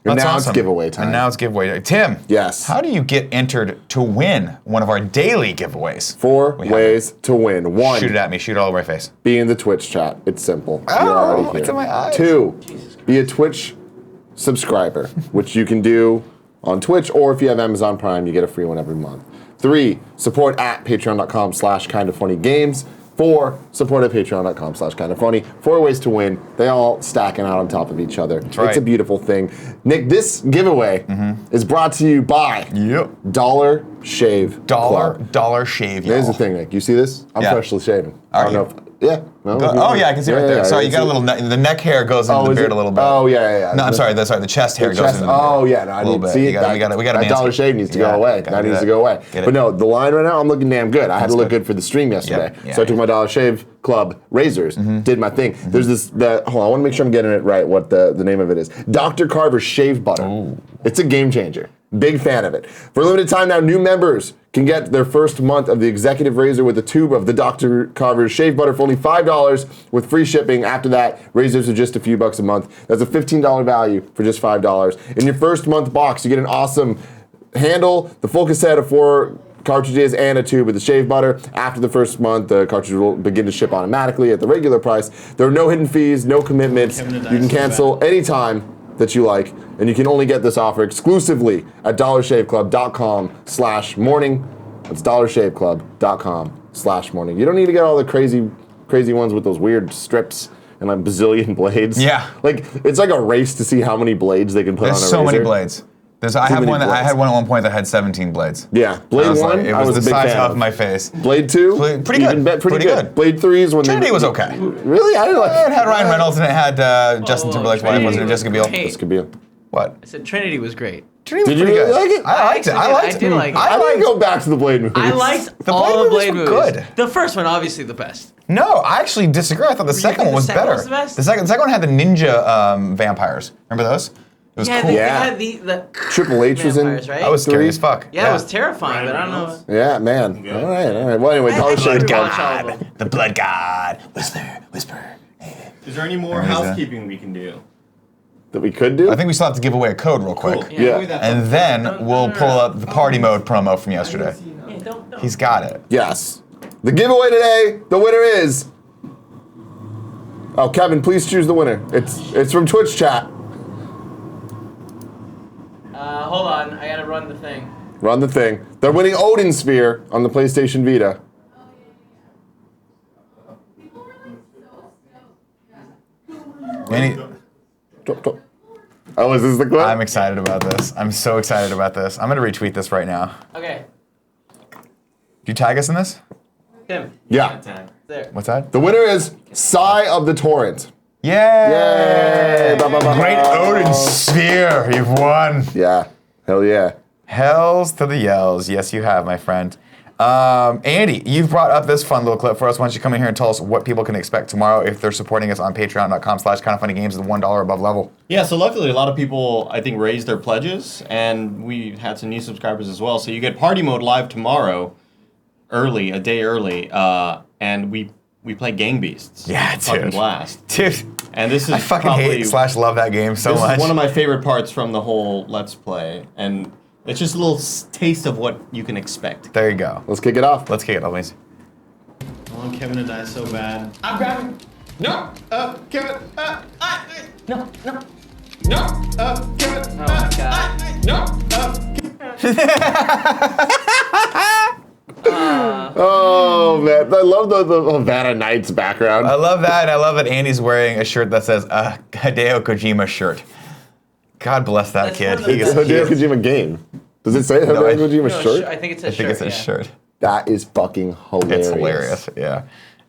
And That's now awesome. it's giveaway time. And now it's giveaway time. Tim. Yes. How do you get entered to win one of our daily giveaways? 4 We have ways to win. 1, Shoot it at me. Shoot it all over my face. be in the Twitch chat. It's simple. Oh, You're already here. it's in my eyes. 2, be a Twitch subscriber, which you can do on Twitch, or if you have Amazon Prime, you get a free one every month. 3, support at patreon.com/kindoffunnygames. 4, support at patreon.com/kindoffunny. 4 ways to win. They all stacking out on top of each other. right. It's a beautiful thing. Nick, this giveaway is brought to you by Yep. Dollar Shave Club. Dollar Shave, y'all. Here's the thing, Nick. You see this? I'm Yeah. freshly shaven. Are I don't you? know if, yeah. No, Oh yeah, I can see it right there. yeah, Sorry, I you can got a see little. The neck hair goes into the is beard it? a little bit. Oh yeah. No, I'm sorry. That's right. The chest hair goes Chest- into the beard. oh yeah, no, I a little need to bit. see You it. gotta, we got to. That Dollar Shave needs to go away. That needs to go away. But no, the line right now, I'm looking damn good. I had to look good for the stream yesterday, Yeah, so I took my Dollar Shave Club razors, did my thing. There's this. Hold on, I want to make sure I'm getting it right. What the name of it is? Dr. Carver's Shave Butter. Ooh. It's a game changer. Big fan of it. For a limited time now, new members can get their first month of the executive razor with a tube of the Dr. Carver's Shave Butter for only $5 with free shipping. After that, razors are just a few bucks a month. That's a $15 value for just $5. In your first month box, you get an awesome handle, the full cassette of 4 cartridges, and a tube of the shave butter. After the first month, the cartridge will begin to ship automatically at the regular price. There are no hidden fees, no commitments. You can cancel anytime. that you like, and you can only get this offer exclusively at dollarshaveclub.com/morning. That's dollarshaveclub.com/morning. You don't need to get all the crazy ones with those weird strips and like bazillion blades. Yeah. Like, it's like a race to see how many blades they can put on a razor. There's so many blades. I had one at one point that had 17 blades. Yeah, Blade 1, it I was was the a big size fan of my face. Blade 2, pretty good. Pretty good. Blade 3 is when Trinity was okay. Really? I didn't like It had Ryan Reynolds and it had Justin Timberlake's wife, wasn't it? Jessica Biel. Hey. Jessica Biel. What? I said Trinity was great. Trinity Did was you pretty really good. like it? I liked it. I did like it. I didn't go back to the Blade movies. I liked The all the Blade Blade movies movies. were good. The first one, obviously, the best. No, I actually disagree. I thought the second one was the second better. was the best? The second one had the ninja vampires. Remember those? It was cool. They Yeah. had the Triple H was in. vampires, right? That was scary 3. as fuck. Yeah, it was terrifying, but I don't know. Yeah, man. All right. Well, anyway, Dollar I Shave rewatched Club. all of them. The blood god. Whisper. Is there any more There is a- housekeeping we can do? That we could do? I think we still have to give away a code real quick. Cool. Yeah. And then we'll pull up the party mode promo from yesterday. Yeah, don't. He's got it. Yes. The giveaway today, the winner is. Oh, Kevin, please choose the winner. It's from Twitch chat. Hold on, I gotta run the thing. Run the thing. They're winning Odin Sphere on the PlayStation Vita. Oh, is this the clip? I'm excited about this. I'm so excited about this. I'm gonna retweet this right now. Okay, Do you tag us in this? Tim, Yeah. there. What's that? The winner is Sigh of the Torrent. Yay! Yay! Ba, ba, ba, Great ba. Odin Sphere. You've won. Yeah. Hell yeah. Hells to the yells. Yes, you have, my friend. Andy, you've brought up this fun little clip for us. Why don't you come in here and tell us what people can expect tomorrow if they're supporting us on patreon.com/kindoffunnygames at the $1 above level. Yeah, so luckily a lot of people, I think, raised their pledges, and we had some new subscribers as well. So you get Party Mode live tomorrow, a day early, and we play Gang Beasts. Yeah, It's a fucking dude. blast. Dude, And this is I fucking probably, hate / love that game so this much. is one of my favorite parts from the whole Let's Play, and it's just a little taste of what you can expect. There you go. Let's kick it off. Let's kick it off, please. I want Kevin to die so bad. I'm grabbing. No. Kevin. No. No. Kevin. Oh my god. No. Oh, man. I love the Havana Nights background. I love that, and I love that Andy's wearing a shirt that says Hideo Kojima shirt. God bless that That's kid. one of the He It's is a Hideo cute. Kojima game. Does it say Hideo I- Kojima No, shirt? I think it's a I shirt. think it's a yeah. shirt. That is fucking hilarious. It's hilarious. Yeah,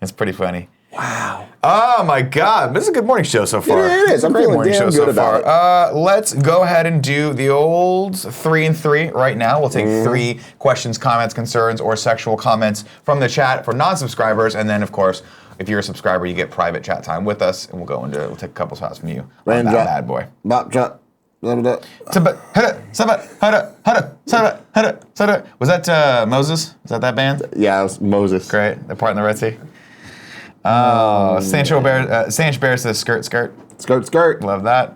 it's pretty funny. Wow. Oh my God, this is a good morning show so far. It is. It's a I'm great feeling morning damn show so good about far. Let's go ahead and do the old 3 and 3 right now. We'll take 3 questions, comments, concerns, or sexual comments from the chat for non-subscribers, and then of course, if you're a subscriber, you get private chat time with us, and we'll take a couple shots from you. on that bad boy. Bop drop. Was that Moses? Was that band? Yeah, it was Moses. Great. The part in the Red Sea. Sancho Bear. Sanch Bear says skirt. Skirt. Love that.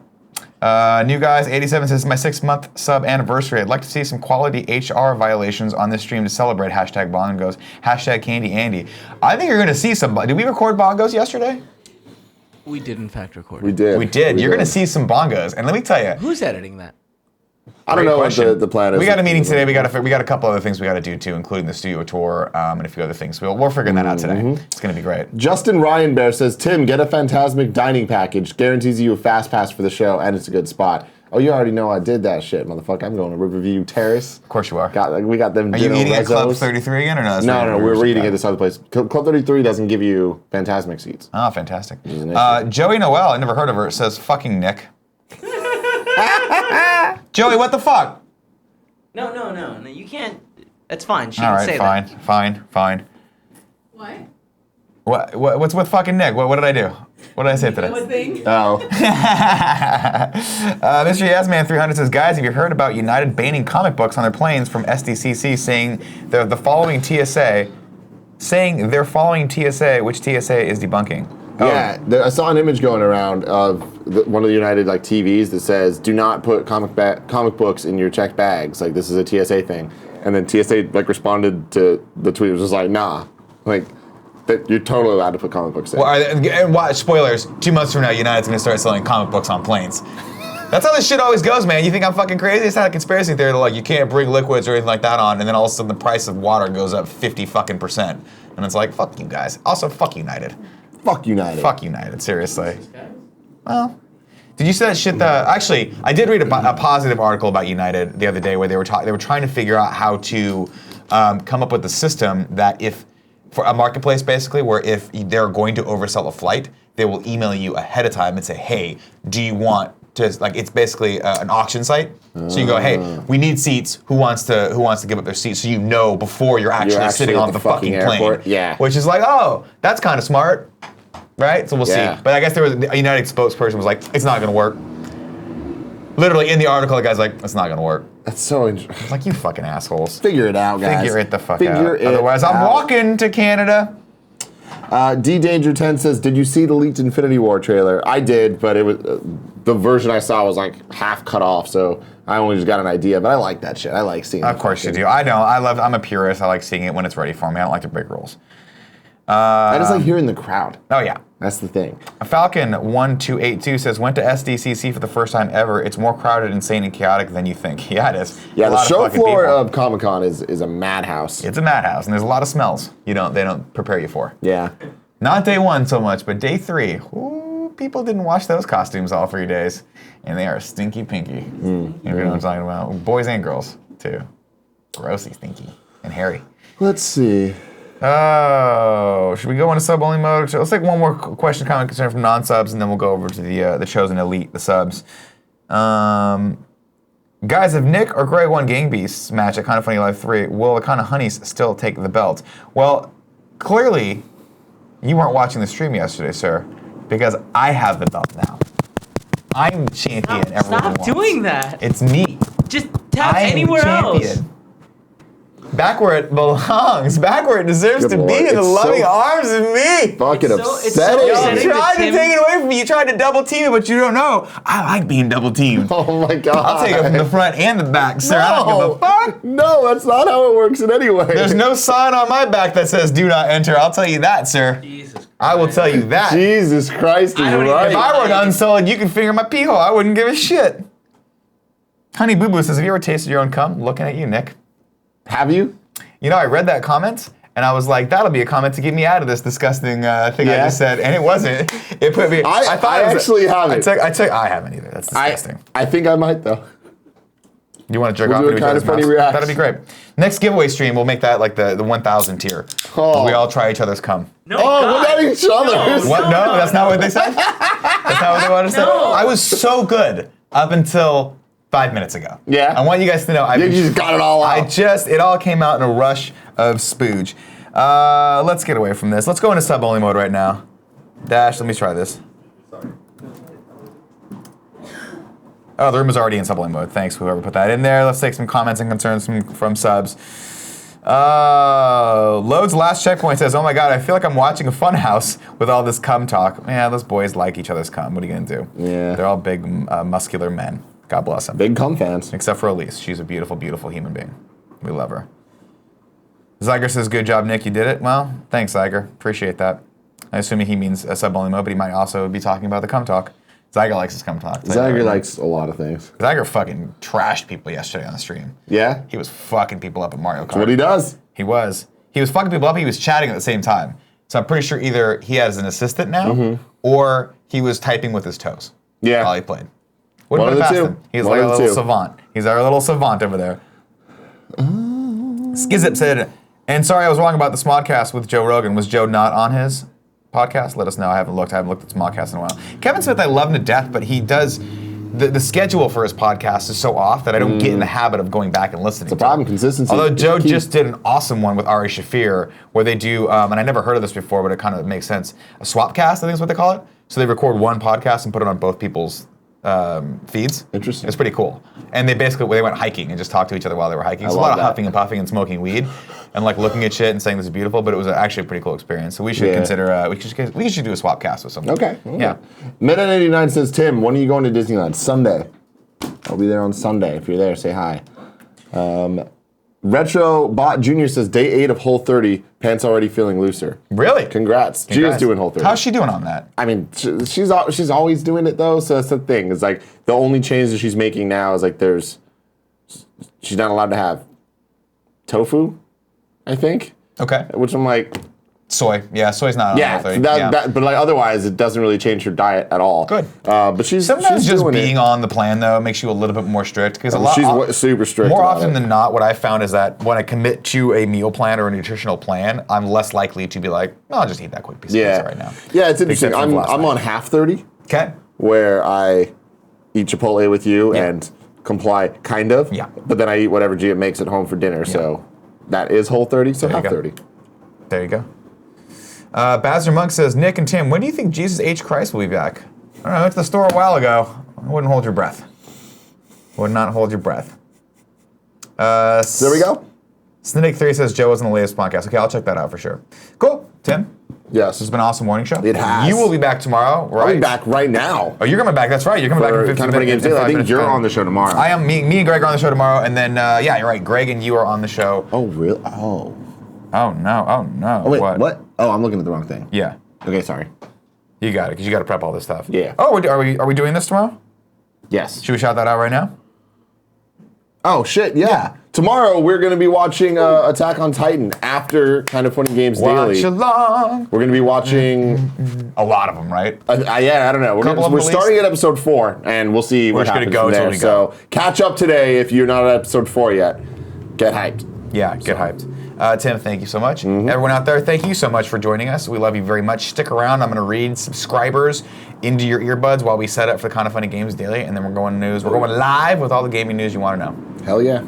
New guys 87 says my 6-month sub anniversary. I'd like to see some quality HR violations on this stream to celebrate. Hashtag bongos. Hashtag Candy Andy. I think you're gonna see some. Did we record bongos yesterday? We did in fact record. We did. We did. You're gonna see some bongos, and let me tell you. Who's editing that? I don't know question. what the plan is. We got a meeting today. We got a couple other things we got to do too, including the studio tour and a few other things. We're figuring that out today. It's gonna be great. Justin Ryan Bear says, Tim, get a Phantasmic dining package. Guarantees you a fast pass for the show, and it's a good spot. Oh, you already know I did that shit, motherfucker. I'm going to Riverview Terrace. Of course you are. We got them. Are you eating at Club Rezzos. 33 again or no? No, we're reading at this other place. Club 33 doesn't give you Phantasmic seats. Oh, fantastic. an issue. Joey Noel, I never heard of her, says fucking Nick. Joey, what the fuck? No, you can't. That's fine. She All can right, say fine, that. fine. What? What's with fucking Nick? What did I do? What did I say today? What thing? Oh. Mr. Yasman300 says, guys, have you heard about United banning comic books on their planes from SDCC, saying they're following TSA, which TSA is debunking? Yeah, I saw an image going around of one of the United TVs that says, "Do not put comic books in your checked bags. Like this is a TSA thing." And then TSA responded to the tweet. It was just like, "Nah, that you're totally allowed to put comic books in." Well, and watch spoilers. 2 months from now, United's going to start selling comic books on planes. That's how this shit always goes, man. You think I'm fucking crazy? It's not a conspiracy theory. They're like, you can't bring liquids or anything like that on, and then all of a sudden the price of water goes up 50%. And it's like, fuck you guys. Also, fuck United. Fuck United. Fuck United, seriously. Well, did you see that shit? Actually, I did read a positive article about United the other day where they were trying to figure out how to come up with a system that for a marketplace basically, where if they're going to oversell a flight, they will email you ahead of time and say, hey, do you want to, like, it's basically an auction site. So you go, hey, we need seats. Who wants to give up their seats? So you know before you're actually sitting on the fucking airport. plane. Yeah. Which is like, oh, that's kind of smart, right? So we'll see. But I guess there was a United spokesperson was like, it's not gonna work. Literally in the article, the guy's like, it's not gonna work. That's so interesting. Like, you fucking assholes. Figure it out, guys. Figure it the fuck out. Otherwise, I'm walking to Canada. D-Danger10 says, did you see the leaked Infinity War trailer? I did, but it was the version I saw was like half cut off, so I only just got an idea, but I like that shit. I like seeing it. Of course you do. I know. I'm a purist. I like seeing it when it's ready for me. I don't like to break rules. I just like hearing the crowd. Oh, yeah. That's the thing. Falcon1282 says, went to SDCC for the first time ever. It's more crowded, insane, and chaotic than you think. Yeah, it is. Yeah, the show floor of Comic-Con is a madhouse. It's a madhouse, and there's a lot of smells they don't prepare you for. Yeah. Not day one so much, but day 3. Ooh, people didn't wash those costumes all 3 days, and they are stinky pinky. If you know what I'm talking about. Boys and girls, too. Grossy stinky and hairy. Let's see. Oh, should we go into sub-only mode? Let's take one more question, comment, concern from non-subs, and then we'll go over to the chosen elite, the subs. Guys, if Nick or Gray won Gang Beasts match at Kinda Funny Live 3, will the Kinda Honeys still take the belt? Well, clearly, you weren't watching the stream yesterday, sir, because I have the belt now. I'm champion. Stop doing that. It's me. Just tap anywhere else. Back where it belongs, back where it deserves to be, in the loving arms of me. Fucking upsetting. You tried to take it away from me. You tried to double team it, but you don't know. I like being double teamed. Oh my god. I'll take it from the front and the back, sir. I don't give a fuck. No, that's not how it works in any way. There's no sign on my back that says do not enter. I'll tell you that, sir. Jesus Christ. I will tell you that. Jesus Christ is right. If I were unsullied, you could finger my pee hole. I wouldn't give a shit. Honey Boo Boo says, have you ever tasted your own cum? Looking at you, Nick. Have you? You know, I read that comment, and I was like, that'll be a comment to get me out of this disgusting thing I just said, and it wasn't. It put me... I actually haven't. I haven't either. That's disgusting. I think I might, though. You want to jerk off to each other's mouths? That'd be great. Next giveaway stream, we'll make that like the 1,000 tier. We all try each other's cum. No, look at each other. What? No, that's not what they said? That's not what they wanted to say? No. I was so good up until 5 minutes ago. Yeah. I want you guys to know. You just got it all out. It all came out in a rush of spooge. Let's get away from this. Let's go into sub-only mode right now. Dash, let me try this. Sorry. Oh, the room is already in sub-only mode. Thanks, whoever put that in there. Let's take some comments and concerns from subs. Load's last checkpoint says, oh my god, I feel like I'm watching a fun house with all this cum talk. Yeah, those boys like each other's cum. What are you going to do? Yeah. They're all big, muscular men. God bless them. Big cum fans. Except for Elise. She's a beautiful, beautiful human being. We love her. Zyger says, good job, Nick. You did it. Well, thanks, Zyger. Appreciate that. I assume he means a sub-only mode, but he might also be talking about the cum talk. Zyger likes his cum talk. Zyger likes a lot of things. Zyger fucking trashed people yesterday on the stream. Yeah? He was fucking people up at Mario Kart. That's what he does. He was. He was fucking people up, he was chatting at the same time. So I'm pretty sure either he has an assistant now, or he was typing with his toes while he played. Wouldn't put it past him. He's like a little savant. He's our little savant over there. Skizip said, and sorry I was wrong about the Smodcast with Joe Rogan. Was Joe not on his podcast? Let us know. I haven't looked at Smodcast in a while. Kevin Smith, I love him to death, but he does... The schedule for his podcast is so off that I don't get in the habit of going back and listening. It's a problem, consistency. Although Joe just did an awesome one with Ari Shafir, where they do, and I never heard of this before, but it kind of makes sense, a swapcast, I think is what they call it. So they record one podcast and put it on both people's feeds. Interesting. It's pretty cool. And they went hiking and just talked to each other while they were hiking. So a lot of huffing and puffing and smoking weed and like looking at shit and saying this is beautiful, but it was actually a pretty cool experience. So we should consider, we should do a swap cast with someone. Okay. Yeah. Meta89 says, Tim, when are you going to Disneyland? Sunday. I'll be there on Sunday. If you're there, say hi. Retro Bot Junior says day 8 of Whole 30. Pants already feeling looser. Really? Congrats. Gia's doing Whole 30. How's she doing on that? I mean, she's always doing it though. So that's the thing. It's like the only change that she's making now is like she's not allowed to have tofu, I think. Okay. Which I'm like. Soy. Yeah, soy's not on Whole 30. But like otherwise, it doesn't really change her diet at all. Good. But she's sometimes she's just doing being on the plan though makes you a little bit more strict because she's super strict. More often than not, what I found is that when I commit to a meal plan or a nutritional plan, I'm less likely to be like, no, I'll just eat that quick piece of pizza right now. Yeah, it's interesting. I'm on half 30. Okay. Where I eat Chipotle with you and comply, kind of. Yeah. But then I eat whatever Gia makes at home for dinner. Yeah. So that is Whole 30. So half 30. There you go. Bazzer Monk says, Nick and Tim, when do you think Jesus H. Christ will be back? I don't know. I went to the store a while ago. I wouldn't hold your breath. Would not hold your breath. There we go. Snidic3 says Joe was on the latest podcast. Okay, I'll check that out for sure. Cool. Tim? Yes. This has been an awesome morning show. It has. You will be back tomorrow, right? I'll be back right now. Oh, you're coming back. That's right. You're coming back in 15 minutes. I think you're on the show tomorrow. I am. Me and Greg are on the show tomorrow. And then, yeah, you're right. Greg and you are on the show. Oh, really? Oh. Oh, no. Oh, no. Oh, wait. What? Oh, I'm looking at the wrong thing. Yeah. Okay, sorry. You got it, because you got to prep all this stuff. Yeah. Oh, are we doing this tomorrow? Yes. Should we shout that out right now? Oh, shit, yeah. Tomorrow, we're going to be watching Attack on Titan after Kind of Funny Games Daily. Watch along. We're going to be watching... A lot of them, right? Yeah, I don't know. We're starting at episode 4, and we'll see what happens from there. So catch up today if you're not at episode 4 yet. Get hyped. Yeah, get hyped. Tim, thank you so much. Everyone out there, thank you so much for joining us. We love you very much. Stick around. I'm going to read subscribers into your earbuds while we set up for the Kind of Funny Games Daily, and then we're going news. We're going live with all the gaming news you want to know. Hell yeah.